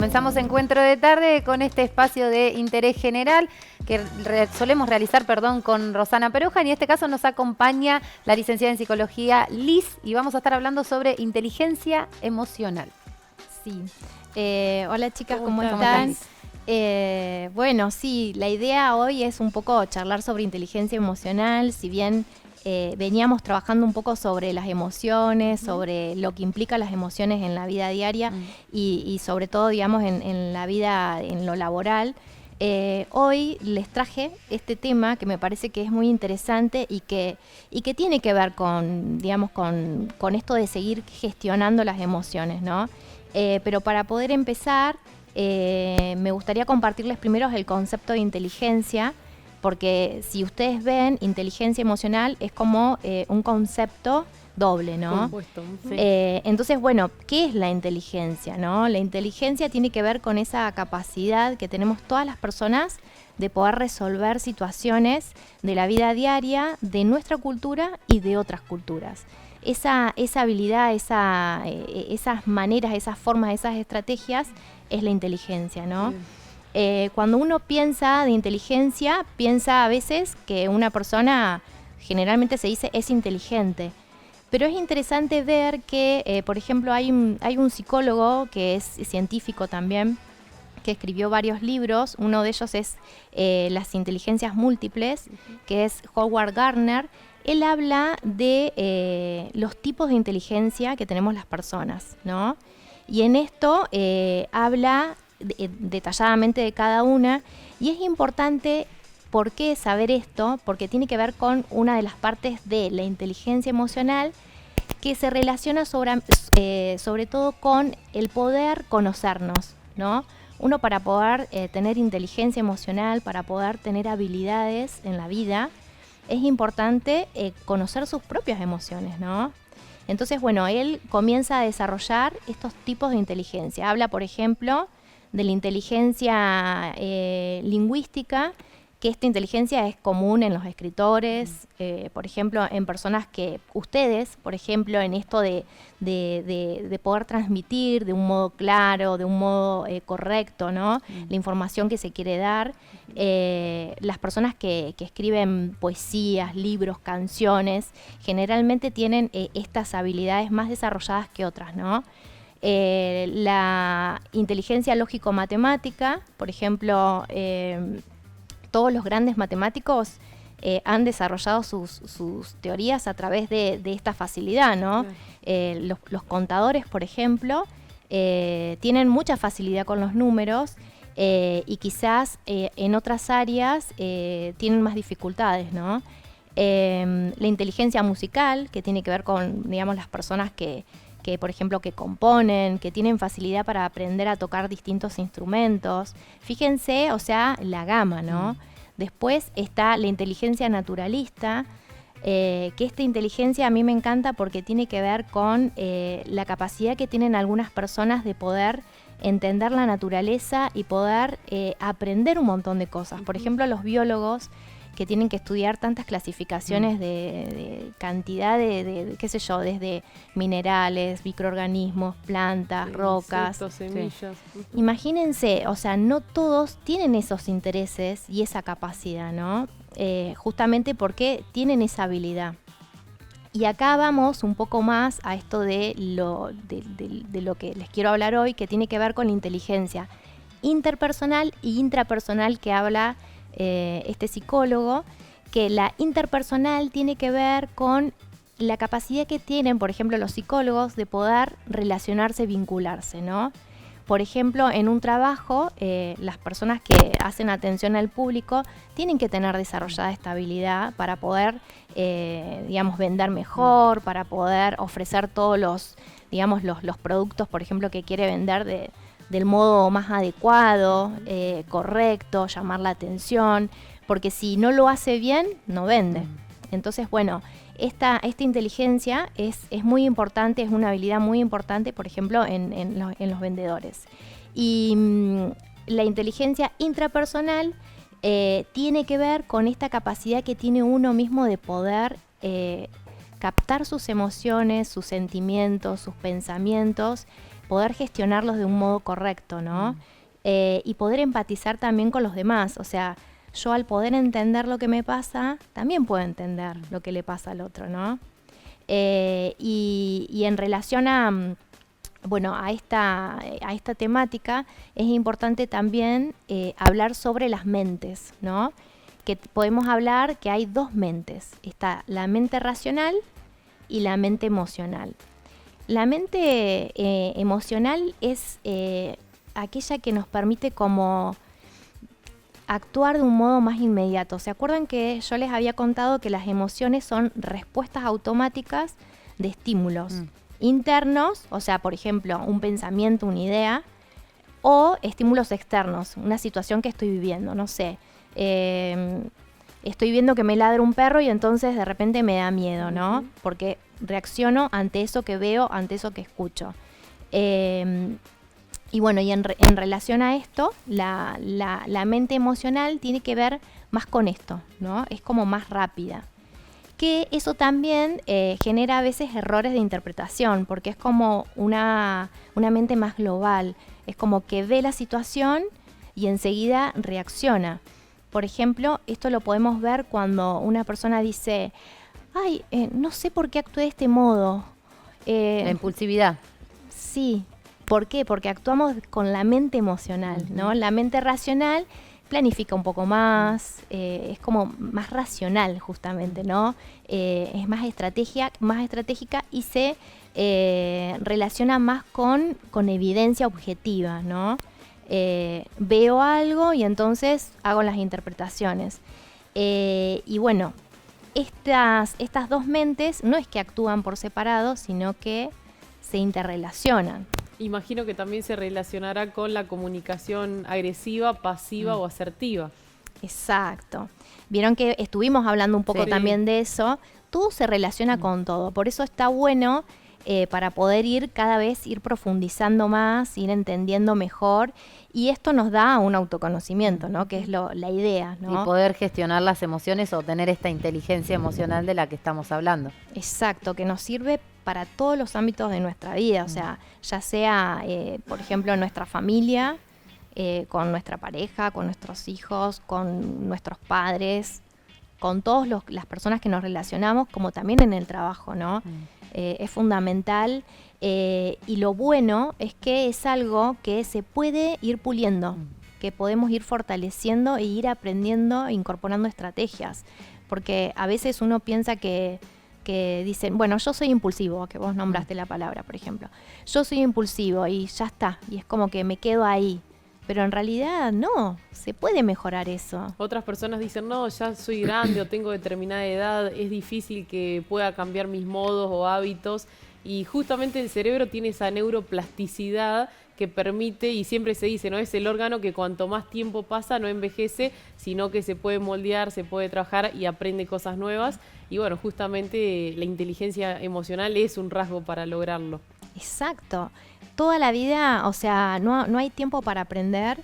Comenzamos Encuentro de Tarde con este espacio de interés general que solemos realizar, con Rosana Peruja. Y en este caso nos acompaña la licenciada en psicología Liz y vamos a estar hablando sobre inteligencia emocional. Sí. Hola chicas, ¿cómo están? Bueno, sí, la idea hoy es un poco charlar sobre inteligencia emocional, si bien veníamos trabajando un poco sobre las emociones, sobre lo que implica las emociones en la vida diaria y sobre todo, digamos, en la vida, en lo laboral. Hoy les traje este tema que me parece que es muy interesante y que tiene que ver con, digamos, con esto de seguir gestionando las emociones, ¿no? Pero para poder empezar, me gustaría compartirles primero el concepto de inteligencia, porque si ustedes ven, inteligencia emocional es como un concepto doble, ¿no? Compuesto, sí. Entonces, bueno, ¿qué es la inteligencia, no? La inteligencia tiene que ver con esa capacidad que tenemos todas las personas de poder resolver situaciones de la vida diaria, de nuestra cultura y de otras culturas. Esa habilidad, esas maneras, esas formas, esas estrategias es la inteligencia, ¿no? Cuando uno piensa de inteligencia, piensa a veces que una persona, generalmente se dice, es inteligente. Pero es interesante ver que, por ejemplo, hay un psicólogo que es científico también, que escribió varios libros. Uno de ellos es Las inteligencias múltiples, que es Howard Gardner. Él habla de los tipos de inteligencia que tenemos las personas, ¿no? Y en esto habla detalladamente de cada una, y es importante. ¿Por qué saber esto? Porque tiene que ver con una de las partes de la inteligencia emocional que se relaciona sobre todo con el poder conocernos, ¿no? Uno, para poder tener inteligencia emocional, para poder tener habilidades en la vida, es importante conocer sus propias emociones, ¿no? Entonces, bueno, él comienza a desarrollar estos tipos de inteligencia. Habla, por ejemplo, de la inteligencia lingüística, que esta inteligencia es común en los escritores, por ejemplo, en personas que ustedes, por ejemplo, en esto de poder transmitir de un modo claro, de un modo correcto, ¿no? La información que se quiere dar. Las personas que escriben poesías, libros, canciones, generalmente tienen estas habilidades más desarrolladas que otras, ¿no? La inteligencia lógico-matemática, por ejemplo, todos los grandes matemáticos han desarrollado sus teorías a través de esta facilidad, ¿no? Claro. Los contadores, por ejemplo, tienen mucha facilidad con los números y quizás en otras áreas tienen más dificultades, ¿no? La inteligencia musical, que tiene que ver con, digamos, las personas que por ejemplo, que componen, que tienen facilidad para aprender a tocar distintos instrumentos. Fíjense, o sea, la gama, ¿no? Después está la inteligencia naturalista, que esta inteligencia a mí me encanta porque tiene que ver con la capacidad que tienen algunas personas de poder entender la naturaleza y poder aprender un montón de cosas. Por ejemplo, los biólogos, que tienen que estudiar tantas clasificaciones de cantidad de qué sé yo, desde minerales, microorganismos, plantas, rocas. Insectos, semillas. Imagínense, o sea, no todos tienen esos intereses y esa capacidad, ¿no? Justamente porque tienen esa habilidad. Y acá vamos un poco más a esto de lo que les quiero hablar hoy, que tiene que ver con la inteligencia interpersonal y intrapersonal que habla este psicólogo, que la interpersonal tiene que ver con la capacidad que tienen, por ejemplo, los psicólogos de poder relacionarse, vincularse, ¿no? Por ejemplo, en un trabajo, las personas que hacen atención al público tienen que tener desarrollada esta habilidad para poder, digamos, vender mejor, para poder ofrecer todos los productos, por ejemplo, que quiere vender del modo más adecuado, correcto, llamar la atención, porque si no lo hace bien, no vende. Entonces, bueno, esta inteligencia es muy importante, es una habilidad muy importante, por ejemplo, en los vendedores. Y la inteligencia intrapersonal tiene que ver con esta capacidad que tiene uno mismo de poder captar sus emociones, sus sentimientos, sus pensamientos, poder gestionarlos de un modo correcto, ¿no? Y poder empatizar también con los demás. O sea, yo al poder entender lo que me pasa, también puedo entender lo que le pasa al otro, ¿no? Y en relación a, bueno, a esta temática, es importante también hablar sobre las mentes, ¿no? Que podemos hablar que hay dos mentes. Está la mente racional y la mente emocional. La mente emocional es aquella que nos permite como actuar de un modo más inmediato. ¿Se acuerdan que yo les había contado que las emociones son respuestas automáticas de estímulos internos, o sea, por ejemplo, un pensamiento, una idea, o estímulos externos, una situación que estoy viviendo, no sé. Estoy viendo que me ladra un perro y entonces de repente me da miedo, ¿no? Porque reacciono ante eso que veo, ante eso que escucho. Y bueno, y en relación a esto, la mente emocional tiene que ver más con esto, ¿no? Es como más rápida. Que eso también genera a veces errores de interpretación, porque es como una mente más global. Es como que ve la situación y enseguida reacciona. Por ejemplo, esto lo podemos ver cuando una persona dice, ay, no sé por qué actué de este modo. La impulsividad. Sí. ¿Por qué? Porque actuamos con la mente emocional, ¿no? La mente racional planifica un poco más, es como más racional justamente, ¿no? Es más estratégica y se relaciona más con evidencia objetiva, ¿no? Veo algo y entonces hago las interpretaciones. Y bueno, estas dos mentes no es que actúan por separado, sino que se interrelacionan. Imagino que también se relacionará con la comunicación agresiva, pasiva o asertiva. Exacto. Vieron que estuvimos hablando un poco también de eso. Todo se relaciona con todo. Por eso está bueno para poder cada vez ir profundizando más, ir entendiendo mejor. Y esto nos da un autoconocimiento, ¿no? Que es la idea, ¿no? Y poder gestionar las emociones o tener esta inteligencia emocional de la que estamos hablando. Exacto, que nos sirve para todos los ámbitos de nuestra vida. O sea, ya sea, por ejemplo, en nuestra familia, con nuestra pareja, con nuestros hijos, con nuestros padres, con todas las personas que nos relacionamos, como también en el trabajo, ¿no? Es fundamental. Y lo bueno es que es algo que se puede ir puliendo, que podemos ir fortaleciendo e ir aprendiendo e incorporando estrategias. Porque a veces uno piensa que dicen, bueno, yo soy impulsivo, que vos nombraste la palabra, por ejemplo. Yo soy impulsivo y ya está, y es como que me quedo ahí. Pero en realidad no, se puede mejorar eso. Otras personas dicen, no, ya soy grande o tengo determinada edad, es difícil que pueda cambiar mis modos o hábitos. Y justamente el cerebro tiene esa neuroplasticidad que permite, y siempre se dice, ¿no? Es el órgano que cuanto más tiempo pasa no envejece, sino que se puede moldear, se puede trabajar y aprende cosas nuevas. Y bueno, justamente la inteligencia emocional es un rasgo para lograrlo. Exacto. Toda la vida, o sea, no hay tiempo para aprender.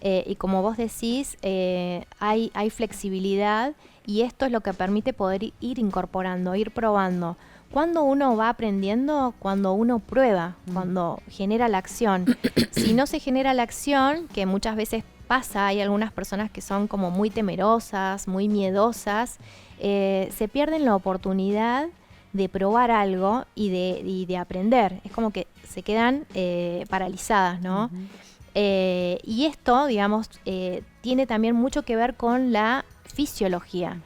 Y como vos decís, hay flexibilidad y esto es lo que permite poder ir incorporando, ir probando. Cuando uno va aprendiendo, cuando uno prueba, cuando genera la acción. Si no se genera la acción, que muchas veces pasa, hay algunas personas que son como muy temerosas, muy miedosas, se pierden la oportunidad de probar algo y de aprender. Es como que se quedan paralizadas, ¿no? Y esto, digamos, tiene también mucho que ver con la fisiología.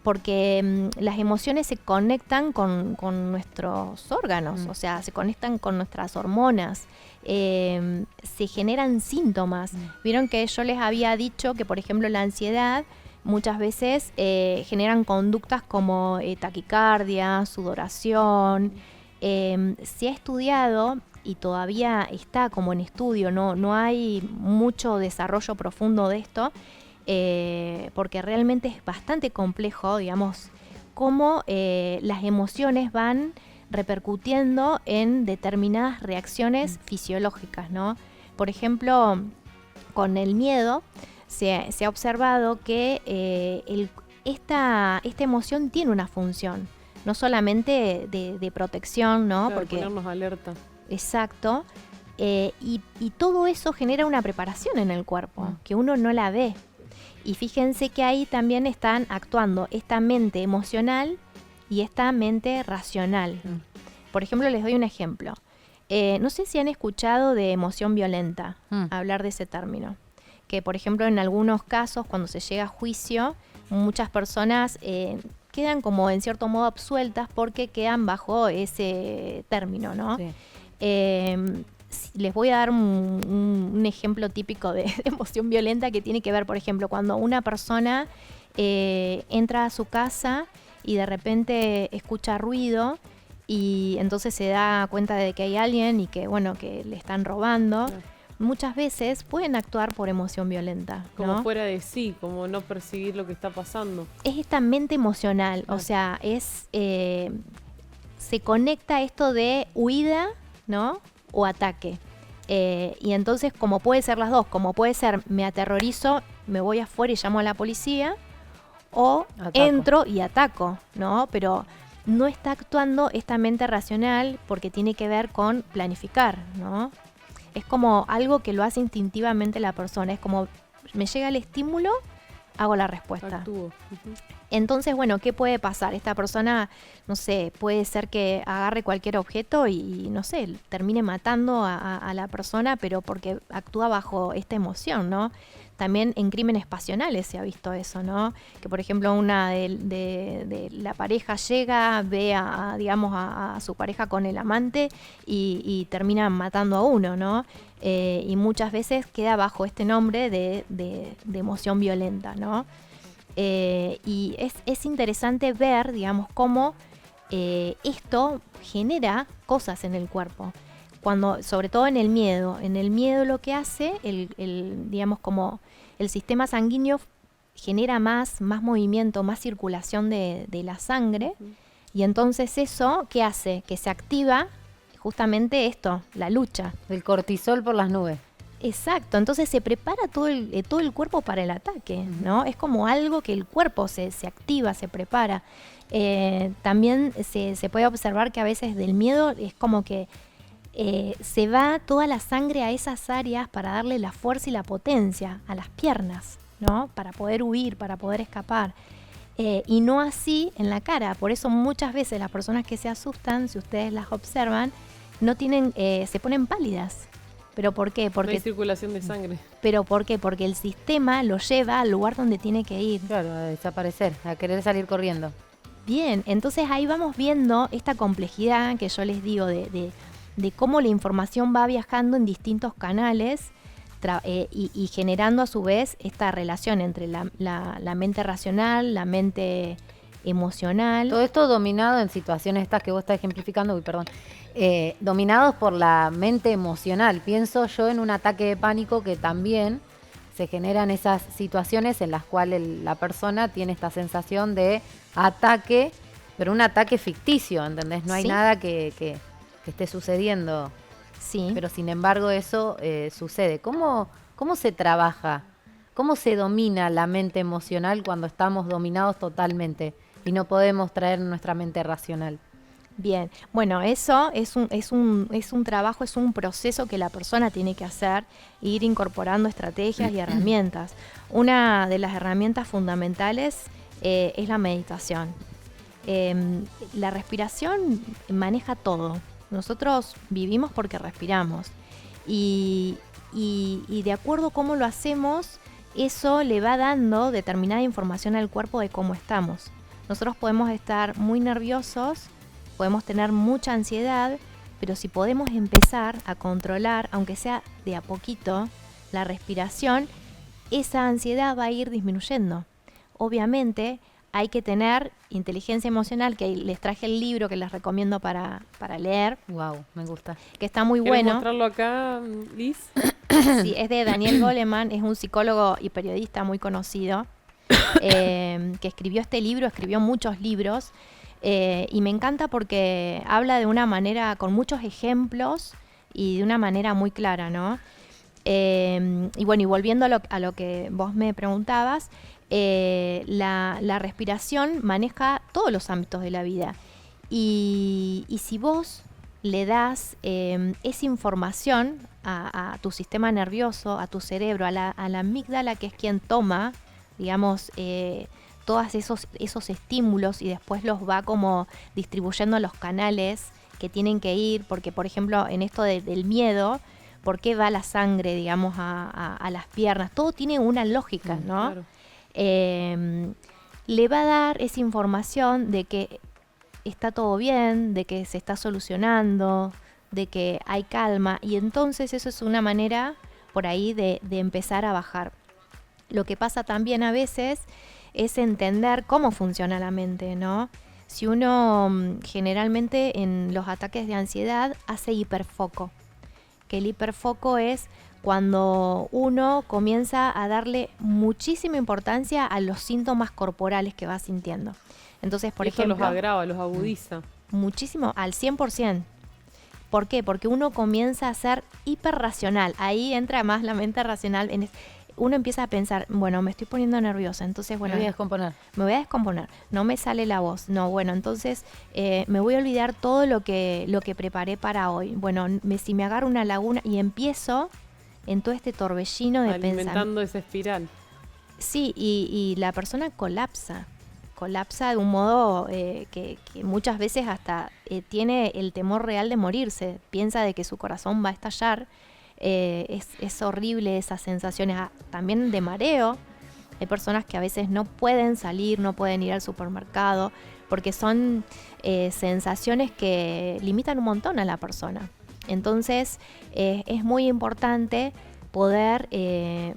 Porque las emociones se conectan con nuestros órganos, o sea, se conectan con nuestras hormonas, se generan síntomas. Vieron que yo les había dicho que, por ejemplo, la ansiedad muchas veces generan conductas como taquicardia, sudoración. Se ha estudiado y todavía está como en estudio, no hay mucho desarrollo profundo de esto, porque realmente es bastante complejo, digamos, cómo las emociones van repercutiendo en determinadas reacciones fisiológicas, ¿no? Por ejemplo, con el miedo se ha observado que esta emoción tiene una función. no solamente de protección, ¿no? Claro, Porque ponernos alerta. exacto. Y todo eso genera una preparación en el cuerpo, que uno no la ve. Y fíjense que ahí también están actuando esta mente emocional y esta mente racional. Por ejemplo, les doy un ejemplo. No sé si han escuchado de emoción violenta, hablar de ese término. Que, por ejemplo, en algunos casos, cuando se llega a juicio, muchas personas quedan como en cierto modo absueltas porque quedan bajo ese término, ¿no? Sí. Les voy a dar un ejemplo típico de emoción violenta que tiene que ver, por ejemplo, cuando una persona entra a su casa y de repente escucha ruido y entonces se da cuenta de que hay alguien y que, bueno, que le están robando. Claro. Muchas veces pueden actuar por emoción violenta, ¿no? Como fuera de sí, como no percibir lo que está pasando. Es esta mente emocional, o sea, se conecta esto de huida, ¿no? O ataque. Y entonces, como puede ser las dos, como puede ser me aterrorizo, me voy afuera y llamo a la policía, o Ataco. entro y ataco, ¿no? Pero no está actuando esta mente racional porque tiene que ver con planificar, ¿no? Es como algo que lo hace instintivamente la persona, es como me llega el estímulo, hago la respuesta. Actúo. Entonces, bueno, ¿qué puede pasar? Esta persona, no sé, puede ser que agarre cualquier objeto y no sé, termine matando a la persona, pero porque actúa bajo esta emoción, ¿no? También en crímenes pasionales se ha visto eso, ¿no? Que, por ejemplo, una de la pareja llega, ve digamos, a su pareja con el amante y termina matando a uno, ¿no? Y muchas veces queda bajo este nombre de emoción violenta, ¿no? Y es interesante ver, digamos, cómo esto genera cosas en el cuerpo. Sobre todo en el miedo lo que hace, digamos, como el sistema sanguíneo genera más movimiento, más circulación de la sangre, y entonces eso, ¿qué hace? Que se activa justamente esto, la lucha. El cortisol por las nubes. Exacto, entonces se prepara todo el cuerpo para el ataque, ¿no? Es como algo que el cuerpo se activa, se prepara. También se puede observar que a veces del miedo es como que se va toda la sangre a esas áreas para darle la fuerza y la potencia a las piernas, ¿no? Para poder huir, para poder escapar. Y no así en la cara. Por eso muchas veces las personas que se asustan, si ustedes las observan, no tienen, se ponen pálidas. ¿Pero por qué? No hay circulación de sangre. ¿Pero por qué? Porque el sistema lo lleva al lugar donde tiene que ir. Claro, a desaparecer, a querer salir corriendo. Bien, entonces ahí vamos viendo esta complejidad que yo les digo de cómo la información va viajando en distintos canales y generando a su vez esta relación entre la mente racional, la mente emocional. Todo esto dominado en situaciones estas que vos estás ejemplificando, dominados por la mente emocional. Pienso yo en un ataque de pánico que también se generan esas situaciones en las cuales la persona tiene esta sensación de ataque, pero un ataque ficticio, ¿entendés? No hay Sí. nada que esté sucediendo, Sí. pero sin embargo eso sucede. ¿Cómo se trabaja? ¿Cómo se domina la mente emocional cuando estamos dominados totalmente y no podemos traer nuestra mente racional? Bien, bueno, eso es un trabajo, es un proceso que la persona tiene que hacer, e ir incorporando estrategias y herramientas. Una de las herramientas fundamentales es la meditación. La respiración maneja todo. Nosotros vivimos porque respiramos. Y de acuerdo a cómo lo hacemos, eso le va dando determinada información al cuerpo de cómo estamos. Nosotros podemos estar muy nerviosos, podemos tener mucha ansiedad, pero si podemos empezar a controlar, aunque sea de a poquito, la respiración, esa ansiedad va a ir disminuyendo. Obviamente hay que tener inteligencia emocional, que les traje el libro que les recomiendo para leer, Wow, me gusta. que está muy ¿Querés bueno. mostrarlo acá, Liz? Sí, es de Daniel Goleman, es un psicólogo y periodista muy conocido, que escribió este libro, escribió muchos libros, y me encanta porque habla de una manera, con muchos ejemplos y de una manera muy clara, ¿no? Y bueno, y volviendo a lo que vos me preguntabas, la respiración maneja todos los ámbitos de la vida. Y si vos le das esa información a tu sistema nervioso, a tu cerebro, a la amígdala, que es quien toma, digamos, todos esos estímulos y después los va como distribuyendo a los canales que tienen que ir, porque por ejemplo en esto del miedo, ¿por qué va la sangre, digamos, a las piernas? Todo tiene una lógica, ¿no? Claro. Le va a dar esa información de que está todo bien, de que se está solucionando, de que hay calma, y entonces eso es una manera por ahí de empezar a bajar. Lo que pasa también a veces es entender cómo funciona la mente, ¿no? Si uno generalmente en los ataques de ansiedad hace hiperfoco, que el hiperfoco es cuando uno comienza a darle muchísima importancia a los síntomas corporales que va sintiendo. Entonces, por ejemplo, los agrava, los agudiza. Muchísimo, al 100%. ¿Por qué? Porque uno comienza a ser hiperracional. Ahí entra más la mente racional. Uno empieza a pensar, bueno, me estoy poniendo nerviosa, entonces, bueno, Me voy a descomponer. Me voy a descomponer, no me sale la voz. No, bueno, entonces me voy a olvidar todo lo que preparé para hoy. Bueno, si me agarro una laguna y empiezo en todo este torbellino de pensar. Alimentando esa espiral. Sí, y la persona colapsa de un modo que muchas veces hasta tiene el temor real de morirse, piensa de que su corazón va a estallar. Es horrible esas sensaciones, también de mareo. Hay personas que a veces no pueden salir, no pueden ir al supermercado, porque son sensaciones que limitan un montón a la persona. Entonces es muy importante poder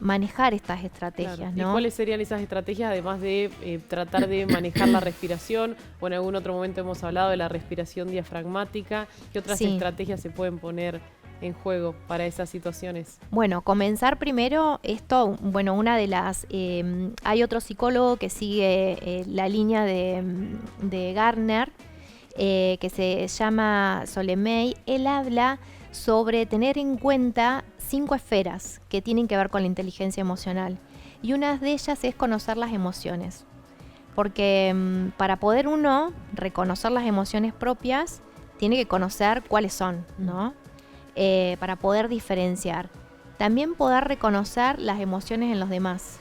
manejar estas estrategias, Claro. ¿no? ¿Y cuáles serían esas estrategias, además de tratar de manejar la respiración? O en algún otro momento hemos hablado de la respiración diafragmática. ¿Qué otras estrategias se pueden poner en juego para esas situaciones? Bueno, comenzar primero esto, bueno, una de las... hay otro psicólogo que sigue la línea de Gardner, que se llama Solemey. Él habla sobre tener en cuenta 5 esferas que tienen que ver con la inteligencia emocional. Y una de ellas es conocer las emociones. Porque para poder uno reconocer las emociones propias, tiene que conocer cuáles son, ¿no? Para poder diferenciar. También poder reconocer las emociones en los demás.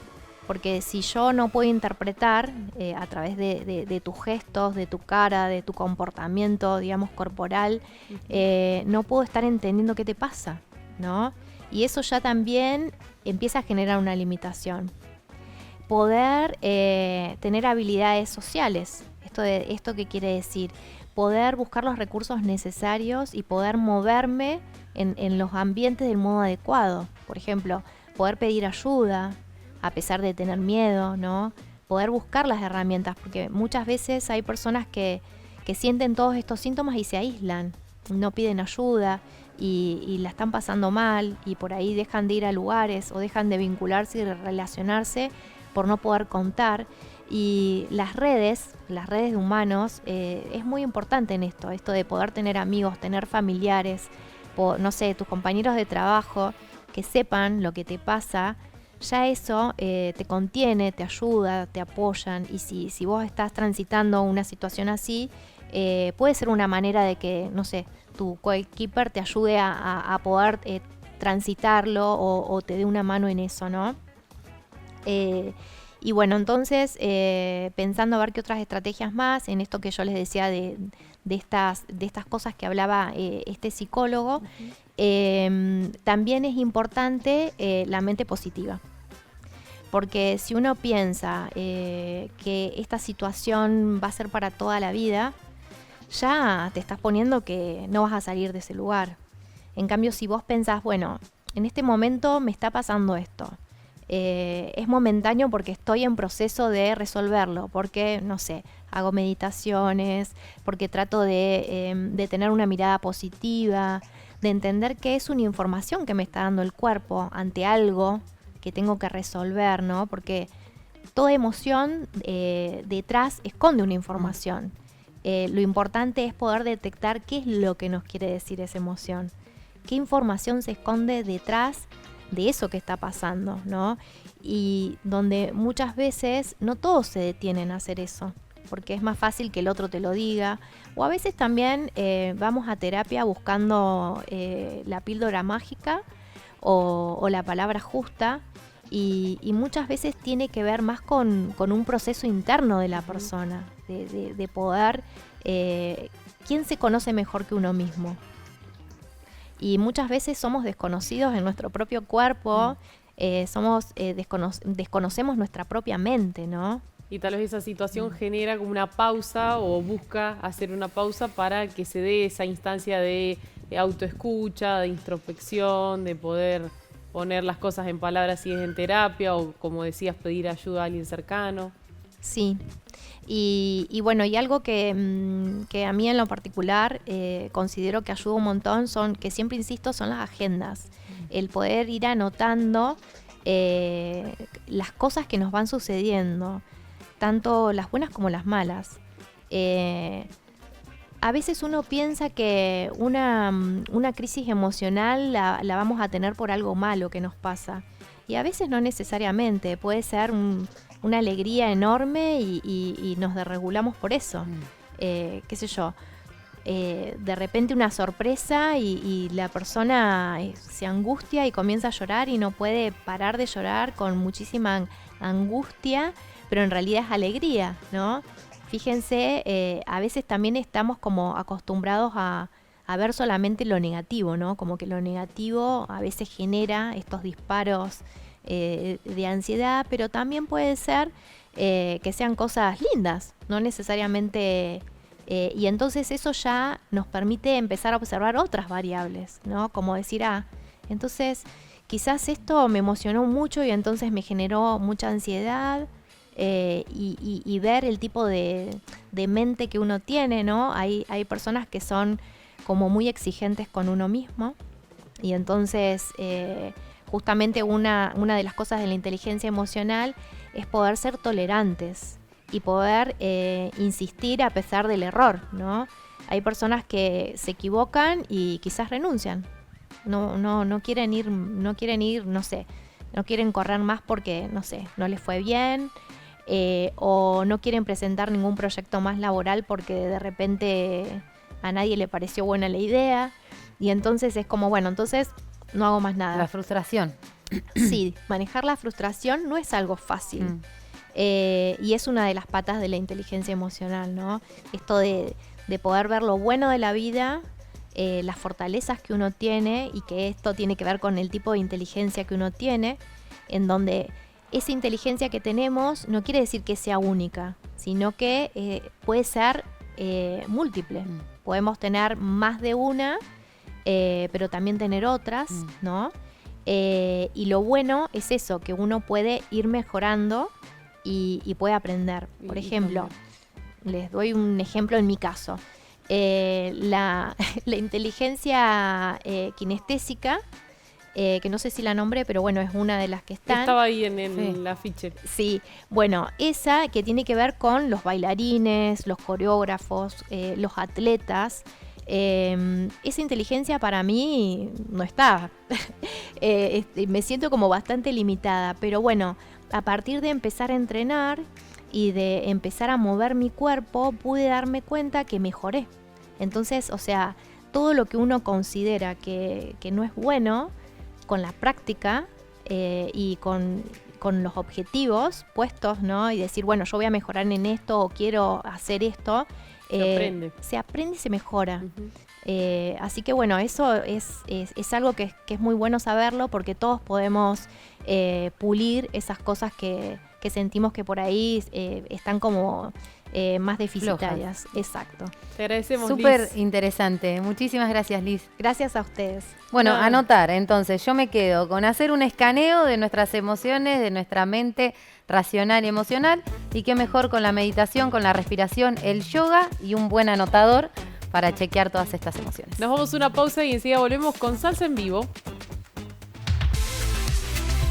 Porque si yo no puedo interpretar a través de tus gestos, de tu cara, de tu comportamiento, digamos, corporal, no puedo estar entendiendo qué te pasa, ¿no? Y eso ya también empieza a generar una limitación. Poder tener habilidades sociales. ¿Esto qué quiere decir? Poder buscar los recursos necesarios y poder moverme en los ambientes del modo adecuado. Por ejemplo, poder pedir ayuda a pesar de tener miedo, ¿no? Poder buscar las herramientas, porque muchas veces hay personas que sienten todos estos síntomas y se aíslan, no piden ayuda y la están pasando mal, y por ahí dejan de ir a lugares o dejan de vincularse y de relacionarse por no poder contar. Y las redes de humanos, es muy importante en esto de poder tener amigos, tener familiares, no sé, tus compañeros de trabajo que sepan lo que te pasa. Ya eso te contiene, te ayuda, te apoyan, y si vos estás transitando una situación así, puede ser una manera de que, no sé, tu coequiper te ayude a poder transitarlo o te dé una mano en eso, ¿no? Y bueno, entonces, pensando a ver qué otras estrategias más, en esto que yo les decía de estas cosas que hablaba este psicólogo, también es importante la mente positiva. Porque si uno piensa que esta situación va a ser para toda la vida, ya te estás poniendo que no vas a salir de ese lugar. En cambio, si vos pensás, bueno, en este momento me está pasando esto, es momentáneo porque estoy en proceso de resolverlo, porque, no sé, hago meditaciones, porque trato de tener una mirada positiva, de entender que es una información que me está dando el cuerpo ante algo que tengo que resolver, ¿no? Porque toda emoción detrás esconde una información. Lo importante es poder detectar qué es lo que nos quiere decir esa emoción, qué información se esconde detrás de eso que está pasando, ¿no? Y donde muchas veces no todos se detienen a hacer eso. porque es más fácil que el otro te lo diga. O a veces también vamos a terapia buscando la píldora mágica o la palabra justa, y muchas veces tiene que ver más con un proceso interno de la persona, de poder, ¿quién se conoce mejor que uno mismo? Y muchas veces somos desconocidos en nuestro propio cuerpo, desconocemos nuestra propia mente, ¿no? Y tal vez esa situación genera como una pausa o busca hacer una pausa para que se dé esa instancia de autoescucha, de introspección, de poder poner las cosas en palabras si es en terapia o, como decías, pedir ayuda a alguien cercano. Sí. Y bueno, y algo que a mí en lo particular considero que ayuda un montón, que siempre insisto, son las agendas. El poder ir anotando las cosas que nos van sucediendo, tanto las buenas como las malas. A veces uno piensa que una crisis emocional la vamos a tener por algo malo que nos pasa. Y a veces no necesariamente, puede ser una alegría enorme y nos desregulamos por eso. Qué sé yo, de repente una sorpresa y la persona se angustia y comienza a llorar y no puede parar de llorar con muchísima angustia, pero en realidad es alegría, ¿no? Fíjense, a veces también estamos como acostumbrados a ver solamente lo negativo, ¿no? Como que lo negativo a veces genera estos disparos de ansiedad, pero también puede ser que sean cosas lindas, no necesariamente. Y entonces eso ya nos permite empezar a observar otras variables, ¿no? Como decir, entonces quizás esto me emocionó mucho y entonces me generó mucha ansiedad. Y ver el tipo de mente que uno tiene, ¿no? Hay personas que son como muy exigentes con uno mismo, y entonces justamente una de las cosas de la inteligencia emocional es poder ser tolerantes y poder insistir a pesar del error, ¿no? Hay personas que se equivocan y quizás renuncian, no quieren ir, no sé, no quieren correr más porque, no sé, no les fue bien. O no quieren presentar ningún proyecto más laboral porque de repente a nadie le pareció buena la idea, y entonces es como, bueno, entonces no hago más nada. La frustración. Sí, manejar la frustración no es algo fácil. Y es una de las patas de la inteligencia emocional, ¿no? Esto de poder ver lo bueno de la vida, las fortalezas que uno tiene, y que esto tiene que ver con el tipo de inteligencia que uno tiene, en donde esa inteligencia que tenemos no quiere decir que sea única, sino que puede ser múltiple. Podemos tener más de una, pero también tener otras, ¿no? Y lo bueno es eso, que uno puede ir mejorando y puede aprender. Por ejemplo, les doy un ejemplo en mi caso. La inteligencia kinestésica, que no sé si la nombré, pero bueno, es una de las que están. Estaba ahí en el afiche. Sí, bueno, esa que tiene que ver con los bailarines, los coreógrafos, los atletas. Esa inteligencia para mí no está. Me siento como bastante limitada, pero bueno, a partir de empezar a entrenar y de empezar a mover mi cuerpo, pude darme cuenta que mejoré. Entonces, o sea, todo lo que uno considera que no es bueno, con la práctica y con los objetivos puestos, ¿no? Y decir, bueno, yo voy a mejorar en esto o quiero hacer esto. Se aprende y se mejora. Así que bueno, eso es algo que es muy bueno saberlo, porque todos podemos pulir esas cosas que sentimos que por ahí están como más deficitarias. Flojas. Exacto. Te agradecemos, Súper Liz. interesante. Muchísimas gracias, Liz. Gracias a ustedes. Bueno, anotar. Entonces, yo me quedo con hacer un escaneo de nuestras emociones, de nuestra mente racional y emocional, y qué mejor con la meditación, con la respiración, el yoga y un buen anotador para chequear todas estas emociones. Nos vamos a una pausa y enseguida volvemos con Salsa en Vivo.